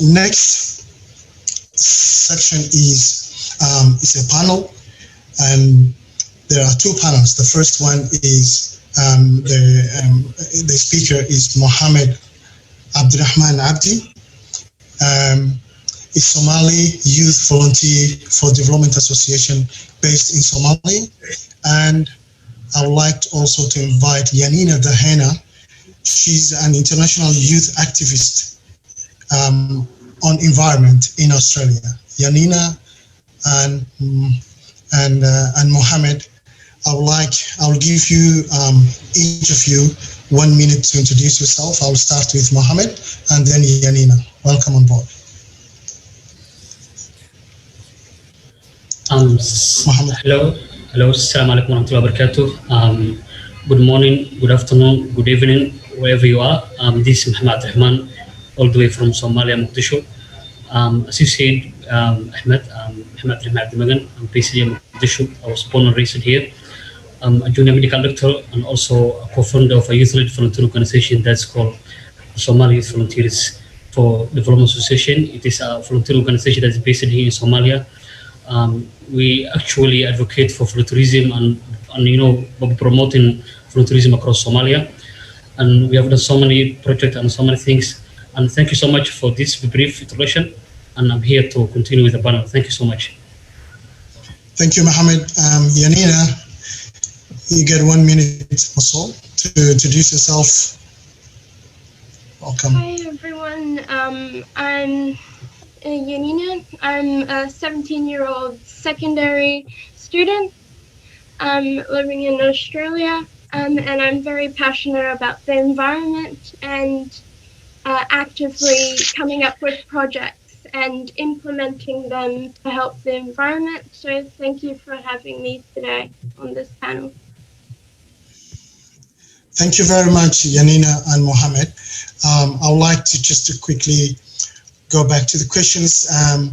next section is a panel, and there are two panels. The first one is the speaker is Mohammed Abdurrahman Abdi, a Somali youth volunteer for Development Association based in Somalia, and I would like also to invite Yanina Dehaerne. She's an international youth activist on environment in Australia. Yanina and Mohammed, I will give you each of you 1 minute to introduce yourself. I will start with Mohammed and then Yanina. Welcome on board. Mohammed. Hello, assalamu alaikum wa rahmatullahi wa barakatuh. Good morning, good afternoon, good evening, wherever you are. This is Mohammed Abdurrahman, all the way from Somalia, Mogadishu. As you said, Mohammed Abdurrahman, I'm based in Mogadishu. I was born and raised here. I'm a junior medical doctor and also a co-founder of a youth-led volunteer organization that's called Somali Youth Volunteers for Development Association. It is a volunteer organization that's based here in Somalia. We actually advocate for volunteerism and promoting volunteerism across Somalia. And we have done so many projects and so many things. And thank you so much for this brief introduction. And I'm here to continue with the panel. Thank you so much. Thank you, Mohammed. Yanina, you get 1 minute or so to introduce yourself. Welcome. Hi, everyone. I'm Yanina. I'm a 17-year-old secondary student. I'm living in Australia, and I'm very passionate about the environment and actively coming up with projects and implementing them to help the environment. So thank you for having me today on this panel. Thank you very much, Yanina and Mohammed. I would like to just quickly go back to the questions.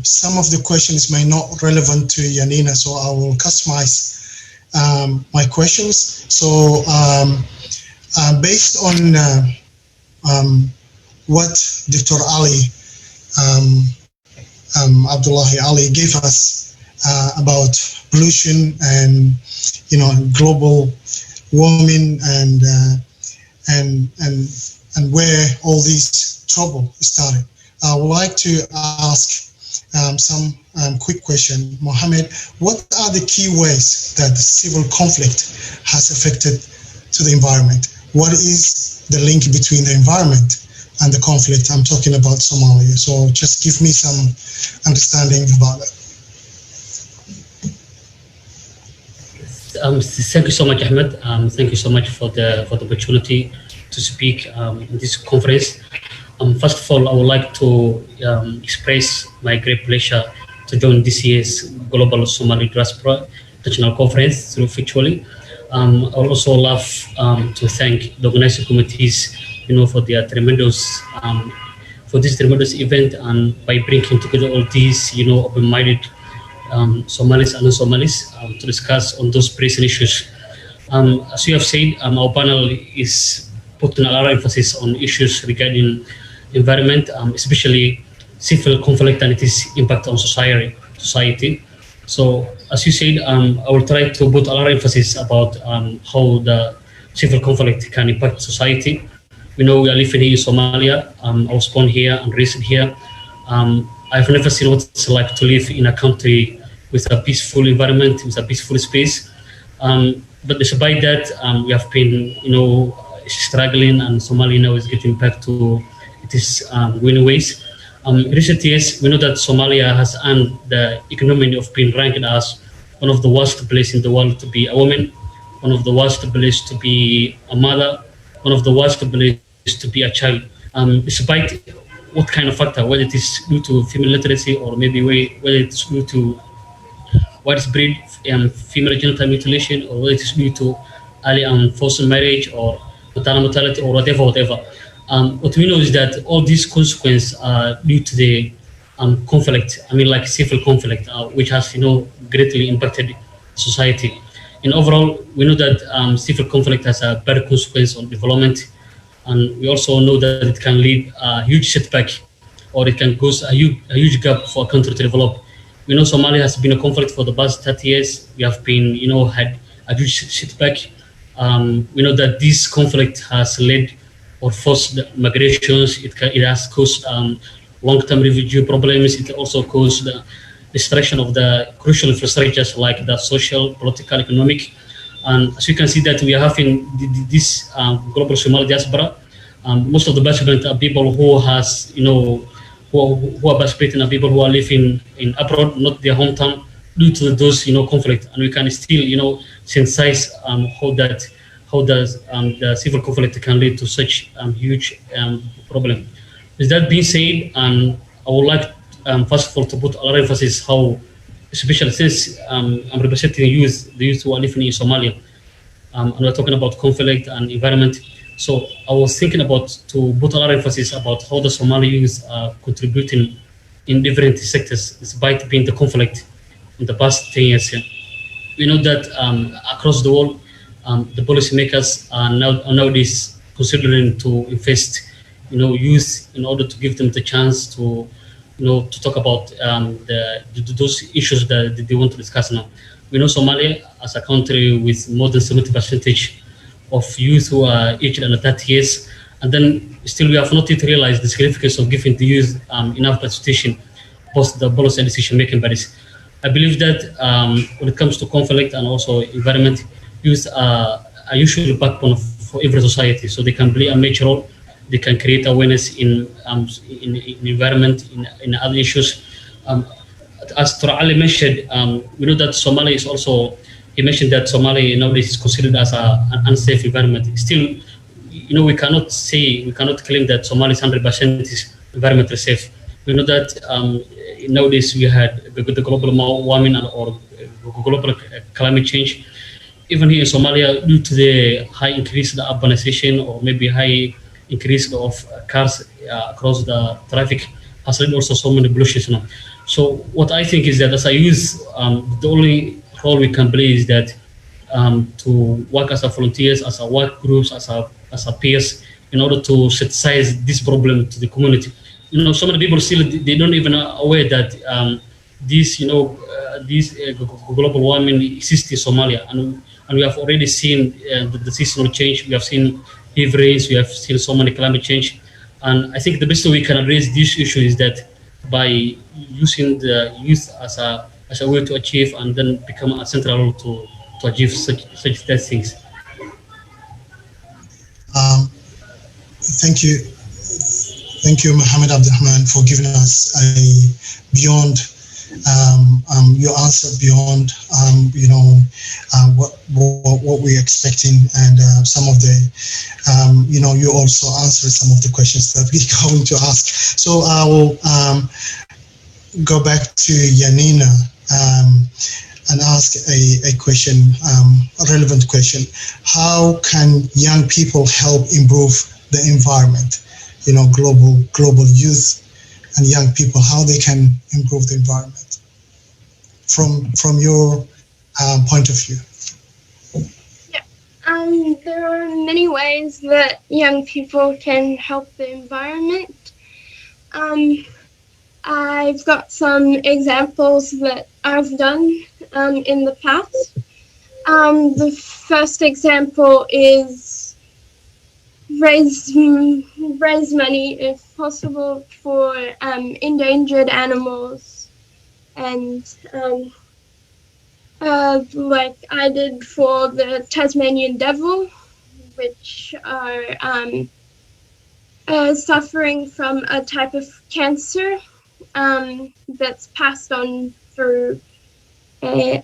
Some of the questions may not relevant to Yanina, so I will customize my questions. So based on what Dr. Ali, Abdullahi Ali gave us about pollution and global warming and where all this trouble started, I would like to ask some quick question. Mohammed, what are the key ways that the civil conflict has affected to the environment? What is the link between the environment and the conflict? I'm talking about Somalia. So just give me some understanding about that. Thank you so much, Ahmed. Thank you so much for the opportunity to speak in this conference. First of all, I would like to express my great pleasure to join this year's Global Somali Diaspora International Conference through virtually. I would also love to thank the organizing committees, for their tremendous for this tremendous event, and by bringing together all these, open-minded Somalis and non-Somalis to discuss on those pressing issues. As you have said, our panel is putting a lot of emphasis on issues regarding environment, especially civil conflict and its impact on society. So, as you said, I will try to put a lot of emphasis about how the civil conflict can impact society. We know we are living here in Somalia. I was born here and raised here. I've never seen what it's like to live in a country with a peaceful environment, with a peaceful space. But despite that, we have been, struggling, and Somalia now is getting back to its winning ways. In recent years, we know that Somalia has earned the ignominy of being ranked as one of the worst places in the world to be a woman, one of the worst places to be a mother, one of the worst places to be a child. Despite what kind of factor, whether it is due to female literacy or maybe whether it's due to widespread female genital mutilation, or whether it is due to early and forced marriage or maternal mortality or whatever. What we know is that all these consequences are due to the conflict, like civil conflict, which has, greatly impacted society. And overall, we know that civil conflict has a bad consequence on development. And we also know that it can lead a huge setback or it can cause a huge gap for a country to develop. We know Somalia has been a conflict for the past 30 years. We have been, had a huge setback. We know that this conflict has led or forced migrations. It has caused long-term refugee problems. It also caused the destruction of the crucial infrastructures like the social, political, economic. And as you can see that we are having this global Somali diaspora. Most of the participants are people who has, who are participating are people who are living in abroad, not their hometown, due to those, conflict. And we can still, synthesize how does the civil conflict can lead to such huge problem. With that being said, I would like first of all to put a lot of emphasis how, especially since I'm representing the youth who are living in Somalia, and we're talking about conflict and environment. So I was thinking about to put a lot of emphasis about how the Somali youth are contributing in different sectors, despite being the conflict in the past 10 years. Yeah. We know that across the world, the policymakers are nowadays considering to invest, youth in order to give them the chance to, to talk about those issues that they want to discuss now. We know Somalia as a country with more than 70% of youth who are aged under 30 years, and then still we have not yet realized the significance of giving the youth enough participation post the policy and decision-making bodies. I believe that when it comes to conflict and also environment, youth are usually the backbone for every society, so they can play a major role. They can create awareness in environment, in other issues. As Dr. Ali mentioned, we know that Somalia is also, he mentioned that Somalia nowadays is considered as an unsafe environment. Still, we cannot claim that Somalia is 100% is environmentally safe. We know that nowadays we had the global warming or global climate change. Even here in Somalia, due to the high increase in the urbanization or maybe high increase of cars across the traffic, has led also so many pollutions now. So what I think is that as a youth, the only role we can play is that to work as a volunteers, as a work groups, as a peers, in order to synthesize this problem to the community. So many people still they don't even aware that this global warming exists in Somalia, and we have already seen the seasonal change. We have seen heavy rains. We have seen so many climate change, and I think the best way we can address this issue is that by using the youth as a way to achieve and then become a central role to achieve such things. Thank you, Mohammed Abdurrahman, for giving us beyond your answer beyond what we're expecting, and some of the you also answered some of the questions that we're going to ask. So I will go back to Yanina and ask a question, a relevant question. How can young people help improve the environment? Global youth and young people, how they can improve the environment from your point of view? Yeah, there are many ways that young people can help the environment. I've got some examples that I've done in the past. The first example is raise money if possible for endangered animals, and like I did for the Tasmanian devil, which are suffering from a type of cancer that's passed on through a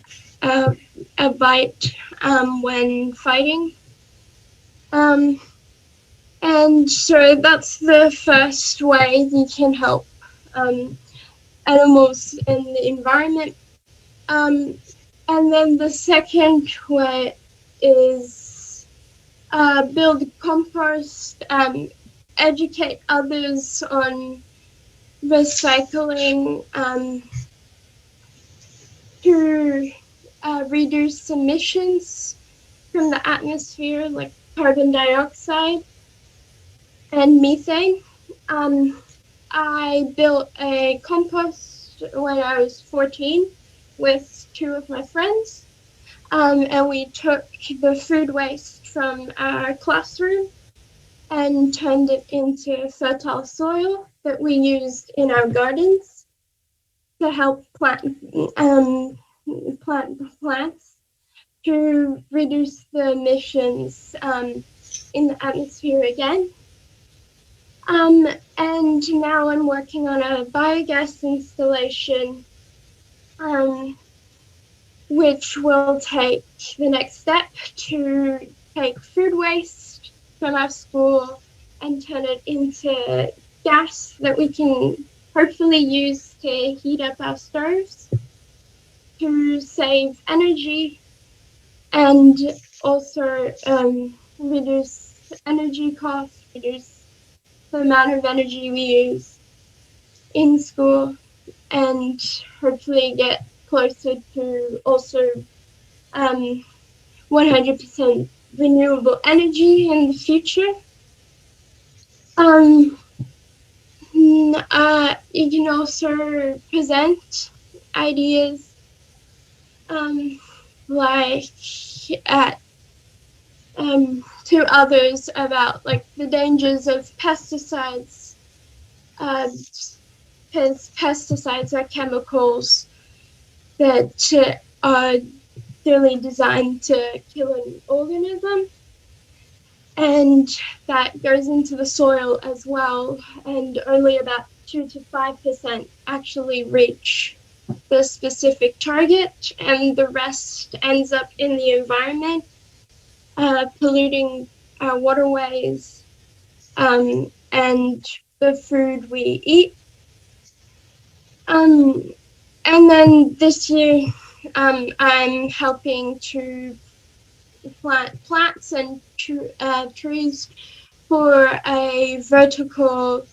bite when fighting. And so that's the first way you can help animals in the environment. And then the second way is build compost, educate others on recycling to reduce emissions from the atmosphere, like carbon dioxide and methane. I built a compost when I was 14 with 2 of my friends, and we took the food waste from our classroom and turned it into fertile soil that we used in our gardens to help plant plants to reduce the emissions in the atmosphere again. And now I'm working on a biogas installation, which will take the next step to take food waste from our school and turn it into gas that we can hopefully use to heat up our stoves, to save energy, and also reduce energy costs, reduce the amount of energy we use in school, and hopefully get closer to also 100% renewable energy in the future. You can also present ideas like at to others about like the dangers of pesticides, because pesticides are chemicals that are really designed to kill an organism, and that goes into the soil as well, and only about 2 to 5% actually reach the specific target, and the rest ends up in the environment, polluting our waterways and the food we eat. And then this year, I'm helping to plant plants and trees for a vertical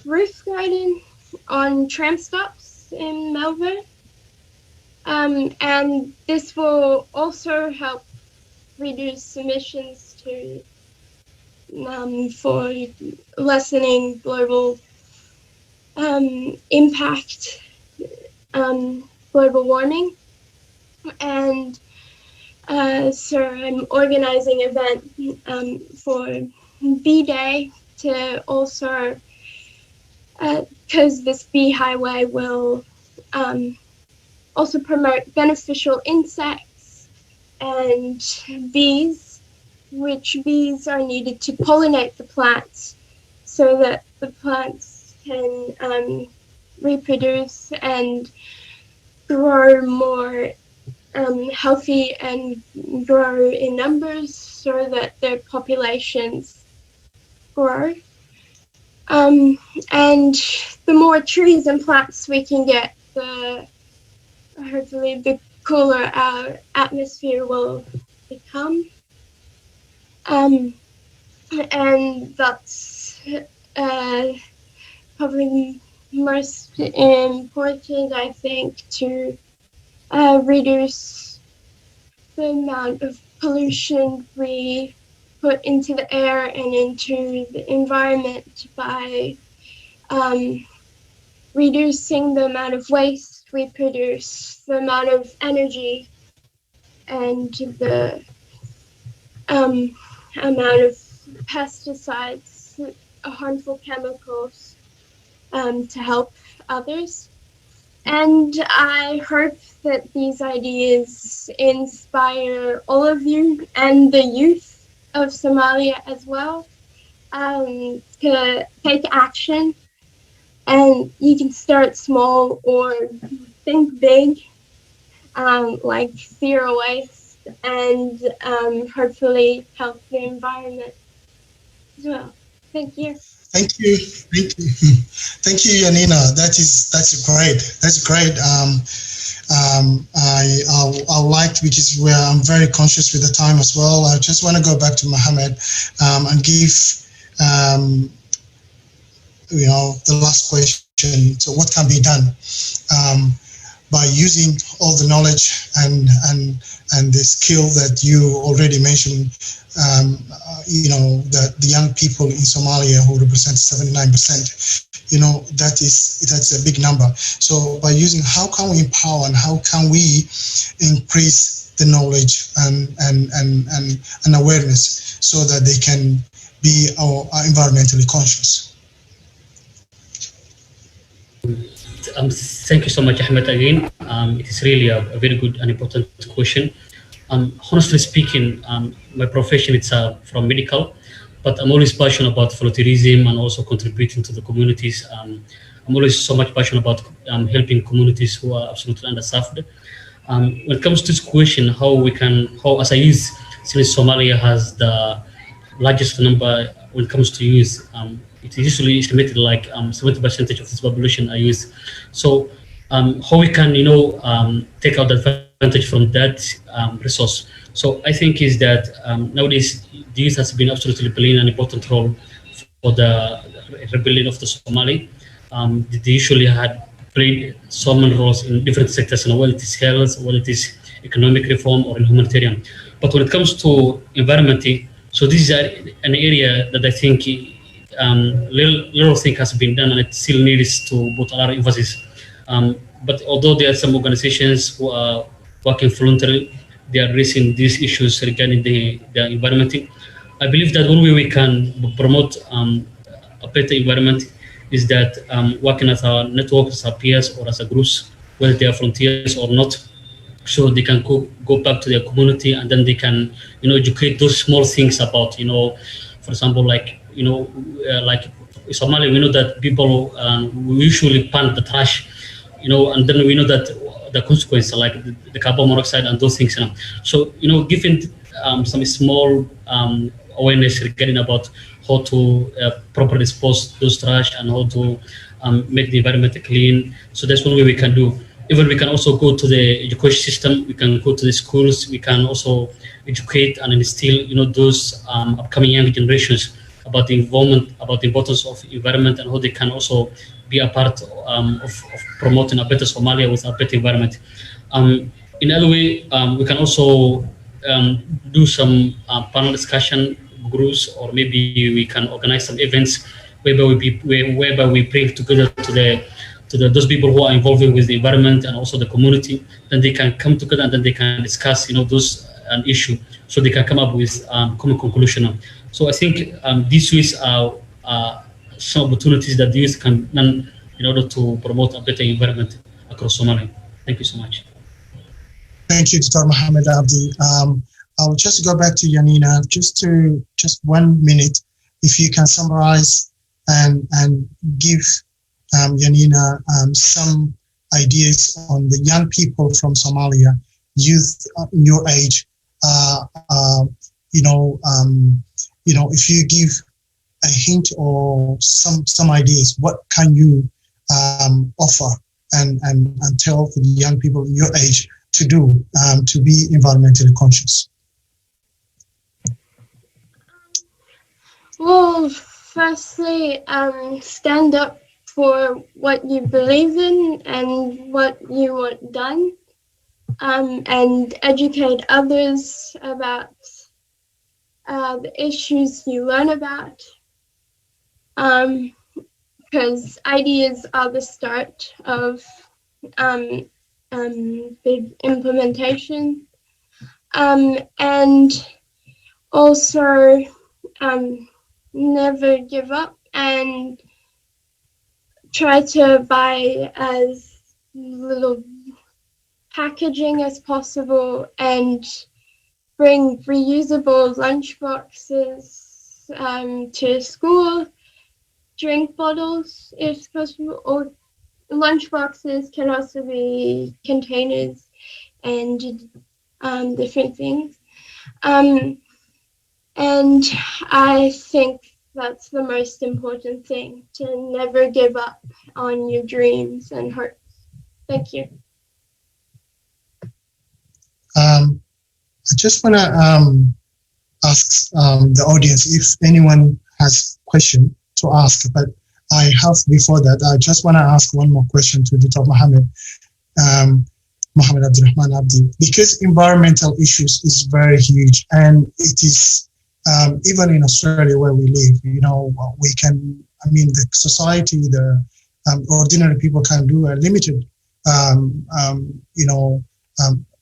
roof garden on tram stops in Melbourne. And this will also help reduce emissions to for lessening global impact, global warming. And so I'm organizing an event for Bee Day to also, because this bee highway will also promote beneficial insects and bees, which bees are needed to pollinate the plants so that the plants can reproduce and grow more healthy and grow in numbers so that their populations grow. And the more trees and plants we can get, hopefully the cooler our atmosphere will become. And that's probably most important, I think, to reduce the amount of pollution we put into the air and into the environment by reducing the amount of waste we produce, the amount of energy, and the amount of pesticides, harmful chemicals, to help others. And I hope that these ideas inspire all of you and the youth of Somalia as well to take action. And you can start small or think big, like zero waste, and hopefully help the environment as well. Thank you. Thank you, thank you, Yanina. That's great. That's great. I like, because I'm very conscious with the time as well. I just want to go back to Mohammed and give the last question. So, what can be done? by using all the knowledge and the skill that you already mentioned, that the young people in Somalia who represent 79%, that's a big number. So by using, how can we empower and how can we increase the knowledge and awareness so that they can be environmentally conscious? Thank you so much, Ahmed, again. It is really a very good and important question. Honestly speaking, my profession is from medical, but I'm always passionate about volunteerism and also contributing to the communities. I'm always so much passionate about helping communities who are absolutely underserved. When it comes to this question, how as a youth, since Somalia has the largest number when it comes to youth, it is usually estimated like 70% of this population are youth. So how we can, take out advantage from that resource. So I think is that nowadays the youth has been absolutely playing an important role for the rebuilding of the Somali. They usually had played so many roles in different sectors, whether it is health, whether it is economic reform or humanitarian. But when it comes to environment, so this is an area that I think little thing has been done, and it still needs to put a lot of emphasis. But although there are some organizations who are working voluntarily, they are raising these issues regarding the environment. I believe that one way we can promote a better environment is that working as our network, as our peers, or as a groups, whether they are volunteers or not, so they can go back to their community and then they can, educate those small things about, for example, like in Somalia, we know that people we usually pan the trash, and then we know that the consequences like the carbon monoxide and those things. So, giving some small awareness regarding about how to properly dispose those trash and how to make the environment clean. So that's one way we can do. Even we can also go to the education system. We can go to the schools. We can also educate and instill, those upcoming young generations about the involvement, about the importance of environment and how they can also be a part of promoting a better Somalia with a better environment. In other way, we can also do some panel discussion groups, or maybe we can organize some events whereby we bring together to those people who are involved with the environment and also the community. Then they can come together and then they can discuss, those an issue, so they can come up with common conclusion. So I think these ways are some opportunities that the youth can learn in order to promote a better environment across Somalia. Thank you so much. Thank you, Dr. Mohammed Abdi. I'll just go back to Yanina, just 1 minute, if you can summarize and give Yanina some ideas on the young people from Somalia, youth your age. If you give a hint or some ideas, what can you offer and tell the young people your age to do to be environmentally conscious? Well, firstly, stand up for what you believe in and what you want done, and educate others about the issues you learn about, because ideas are the start of big implementation, and also never give up and try to buy as little packaging as possible and bring reusable lunch boxes to school, drink bottles if possible, or lunch boxes can also be containers and different things. And I think that's the most important thing, to never give up on your dreams and hopes. Thank you. I just want to ask the audience if anyone has a question to ask, but I have before that, I just want to ask one more question to Dr. Mohammed. Mohammed Abdurrahman Abdi, because environmental issues is very huge, and it is even in Australia where we live, we can, the society, the ordinary people can do a limited,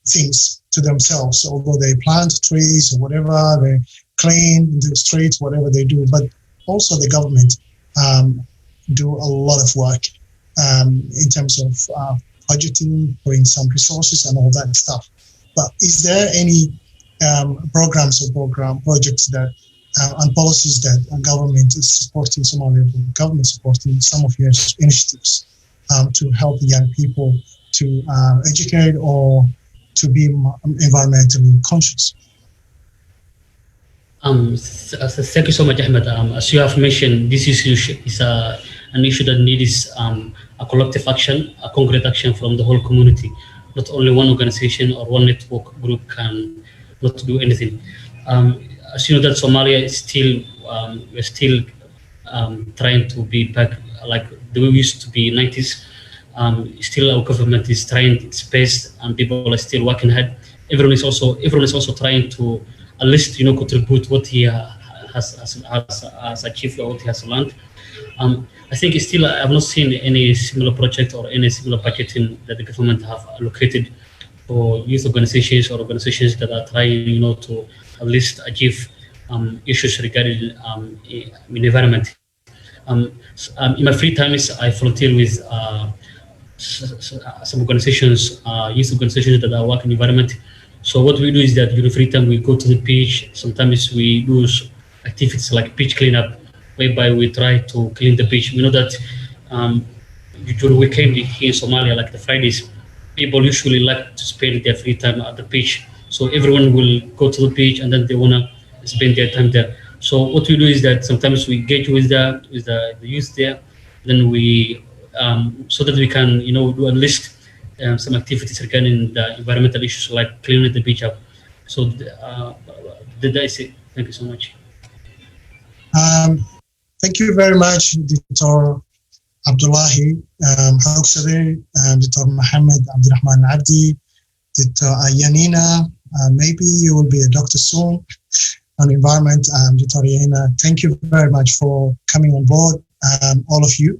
things to themselves, although they plant trees or whatever, they clean the streets, whatever they do, but also the government do a lot of work in terms of budgeting, putting some resources and all that stuff. But is there any programs or projects that and policies that government is supporting, Somalia government supporting some of your initiatives to help young people to educate or to be environmentally conscious? Thank you so much, Ahmed. As you have mentioned, this issue is an issue that needs a collective action, a concrete action from the whole community. Not only one organization or one network group can not do anything. As you know, that Somalia is still, we're still trying to be back like the way we used to be in the 90s. Still, our government is trying its best, and people are still working hard. Everyone is also trying to at least contribute what he has achieved or what he has learned. I think still I have not seen any similar project or any similar budgeting that the government have allocated for youth organizations or organizations that are trying to at least achieve issues regarding environment. In my free time, I volunteer with some organizations, youth organizations that are working environment. So what we do is that during free time we go to the beach. Sometimes we do activities like beach cleanup, whereby we try to clean the beach. We know that during weekend here in Somalia, like the Fridays, people usually like to spend their free time at the beach. So everyone will go to the beach and then they wanna spend their time there. So what we do is that sometimes we engage with the youth there, then we so that we can do at least some activities regarding the environmental issues like cleaning the beach up. So that is it. Thank you so much. Thank you very much, Dr. Abdullahi Hoxade, Dr. Mohammed Abdurrahman Abdi, Dr. Yanina. Maybe you will be a doctor soon on environment. Dr. Yanina, thank you very much for coming on board, all of you.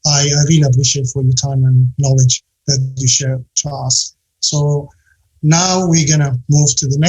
I really appreciate for your time and knowledge that you share to us. So now we're going to move to the next